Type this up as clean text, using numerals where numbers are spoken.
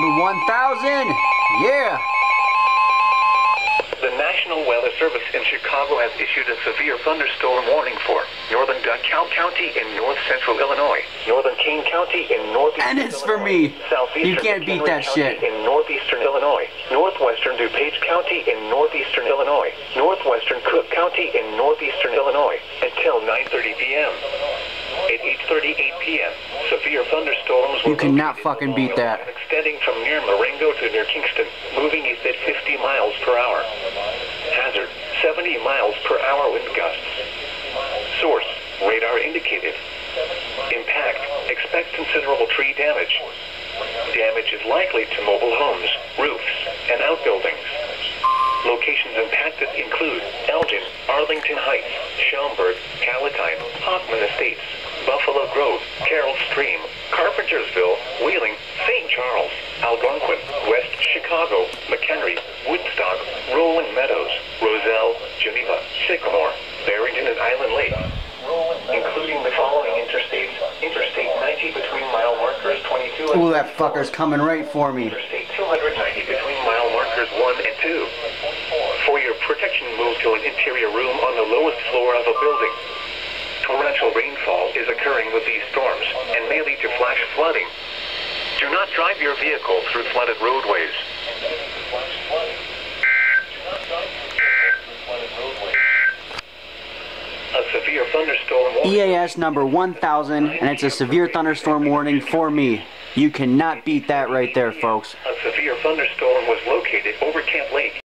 number 1000. Yeah. The National Weather Service in Chicago has issued a severe thunderstorm warning for northern DeKalb County in north-central Illinois, northern Kane County in northeastern And it's Illinois, for me. southeastern You can't beat that McHenry County shit. in northeastern Illinois, northwestern DuPage County in northeastern Illinois, northwestern Cook County in northeastern Illinois, until 9:30 p.m. At 8:38 p.m., severe thunderstorms were You cannot located fucking along beat the that. line extending from near Marengo to near Kingston, moving east at 50 miles per hour. Hazard, 70 miles per hour wind gusts. Source, radar indicated. Impact, expect considerable tree damage. Damage is likely to mobile homes, roofs, and outbuildings. Locations impacted include Elgin, Arlington Heights, Schaumburg, Palatine, Hoffman Estates, Buffalo Grove, Carroll Stream, Carpentersville, Wheeling, St. Charles, Algonquin, West Chicago, McHenry, Woodstock, Rolling Meadows, Roselle, Geneva, Sycamore, Barrington and Island Lake, including the following interstates: Interstate 90 between mile markers 22 and Ooh, that fucker's coming right for me. Interstate 290 between mile markers 1 and 2. For your protection, move to an interior room on the lowest floor of a building. Torrential rainfall is occurring with these storms and may lead to flash flooding. Do not drive your vehicle through flooded roadways. A severe thunderstorm warning. EAS number 1000, and it's a severe thunderstorm warning for me. You cannot beat that right there, folks. A severe thunderstorm was located over Camp Lake